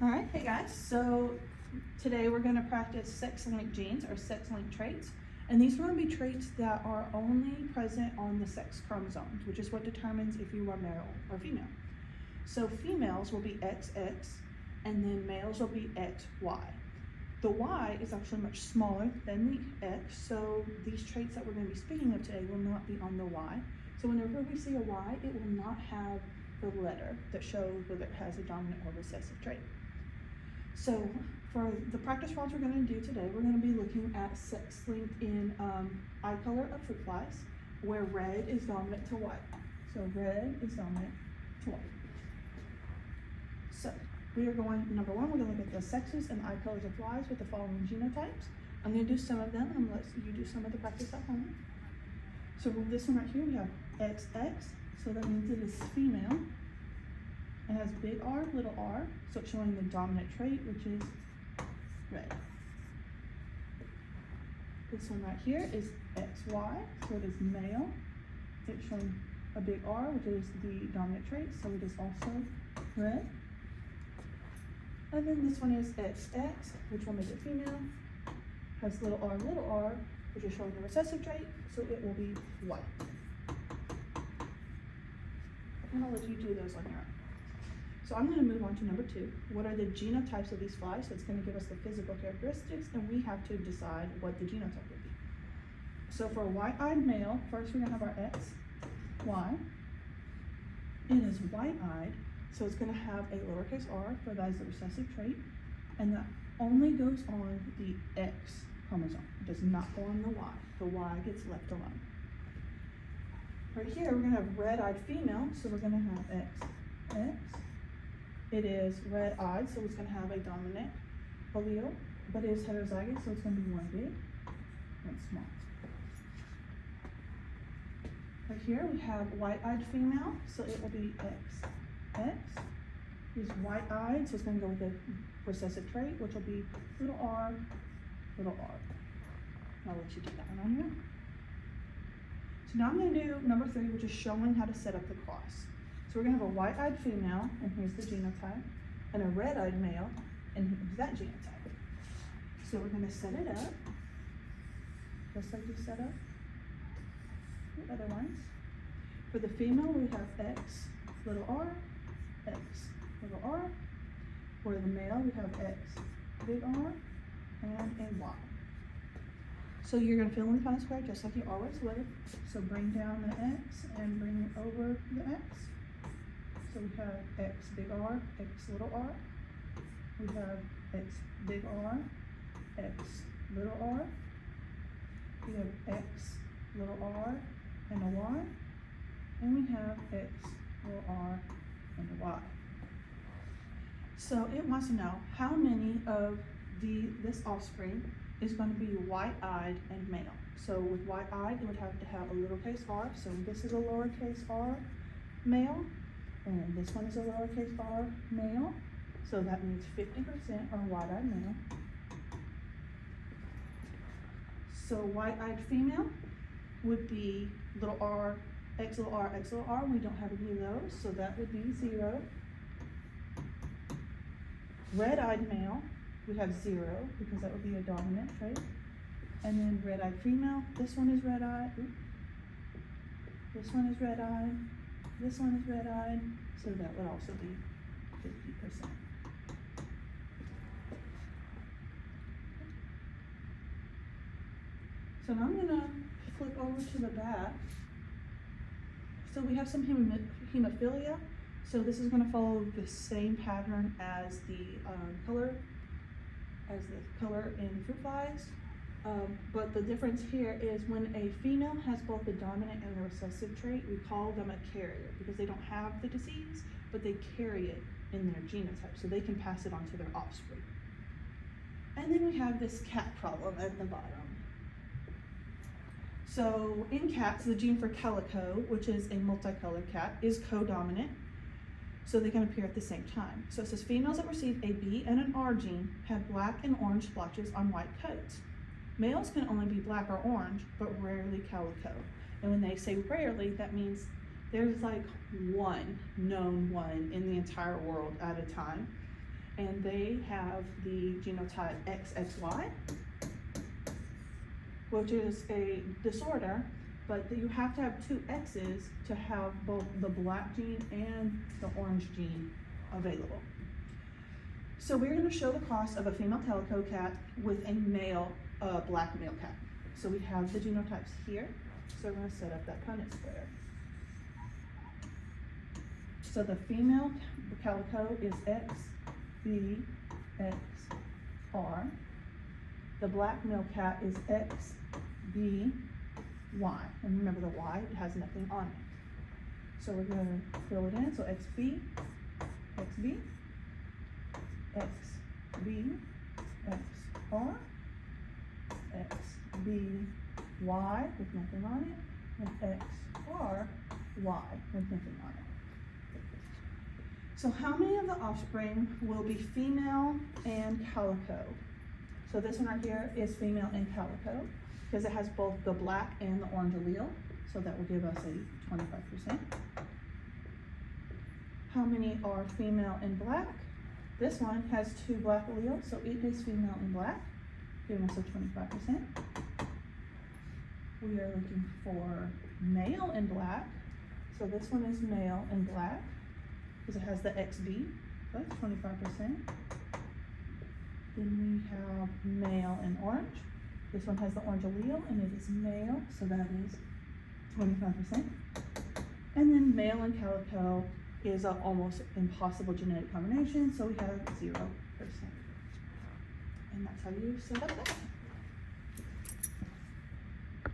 All right, hey guys, so today we're going to practice sex-linked genes or sex-linked traits. And these are going to be traits that are only present on the sex chromosomes, which is what determines if you are male or female. So females will be XX and then males will be XY. The Y is actually much smaller than the X, so these traits that we're going to be speaking of today will not be on the Y. So whenever we see a Y, it will not have the letter that shows whether it has a dominant or recessive trait. So for the practice problems we're going to do today, we're going to be looking at sex linked in eye color of fruit flies, where red is dominant to white. So red is dominant to white. So we are going, number one, we're going to look at the sexes and eye colors of flies with the following genotypes. I'm going to do some of them and let you do some of the practice at home. So this one right here, we have XX, so that means it is female. It has big R, little r, so it's showing the dominant trait, which is red. This one right here is XY, so it is male. It's showing a big R, which is the dominant trait, so it is also red. And then this one is XX, which will make it female. Has little r, which is showing the recessive trait, so it will be white. And I'll let you do those on your own. So I'm going to move on to number two. What are the genotypes of these flies? So it's going to give us the physical characteristics, and we have to decide what the genotype would be. So for a white-eyed male, first we're going to have our X, Y. It is white-eyed, so it's going to have a lowercase r, for that is the recessive trait, and that only goes on the X chromosome. It does not go on the Y. The Y gets left alone. Right here, we're going to have red-eyed female, so we're going to have X. It is red-eyed, so it's going to have a dominant allele, but it is heterozygous, so it's going to be one big, one small. Right here we have white-eyed female, so it will be XX. Is white-eyed, so it's going to go with the recessive trait, which will be little r, little r. I'll let you do that one on your own. So now I'm going to do number three, which is showing how to set up the cross. So we're going to have a white-eyed female, and here's the genotype, and a red-eyed male, and here's that genotype. So we're going to set it up, just like you set up the other ones. For the female, we have X, little r, X, little r. For the male, we have X, big R, and a Y. So you're going to fill in the Punnett square just like you always would. So bring down the X and bring it over the X. So we have X big R, X little r. We have X big R, X little r. We have X little r and a Y. And we have X little r and a Y. So it wants to know how many of this offspring is going to be white-eyed and male. So with white-eyed, it would have to have a lowercase r. So this is a lowercase r male. And this one is a lowercase r male, so that means 50% are white-eyed male. So white-eyed female would be little r, X little r, X little r. We don't have any of those, so that would be 0. Red-eyed male, we have 0, because that would be a dominant trait. And then red-eyed female, this one is red-eyed, this one is red-eyed, this one is red-eyed, so that would also be 50%. So now I'm going to flip over to the back. So we have some hemophilia. So this is going to follow the same pattern as the color in fruit flies. But the difference here is when a female has both the dominant and the recessive trait, we call them a carrier because they don't have the disease, but they carry it in their genotype, so they can pass it on to their offspring. And then we have this cat problem at the bottom. So in cats, the gene for calico, which is a multicolored cat, is codominant, so they can appear at the same time. So it says females that receive a B and an R gene have black and orange splotches on white coats. Males can only be black or orange, but rarely calico. And when they say rarely, that means there's like one known one in the entire world at a time. and they have the genotype XXY, which is a disorder, but you have to have two X's to have both the black gene and the orange gene available. So we're going to show the cross of a female calico cat with a male, black male cat. So we have the genotypes here. So we're going to set up that Punnett square. So the female calico is XBXR. The black male cat is XBY. And remember the Y, it has nothing on it. So we're going to fill it in. So XB, XB, XB, XR, XBY with nothing on it, and XRY with nothing on it. So how many of the offspring will be female and calico? So this one right here is female and calico because it has both the black and the orange allele. So that will give us a 25%. How many are female and black? This one has two black alleles, so it is female and black, giving us a 25%. We are looking for male and black. So this one is male and black because it has the XB, so that's 25%. Then we have male and orange. This one has the orange allele and it is male, so that is 25%. And then male and calico is an almost impossible genetic combination, so we have 0%. And that's how you set up that.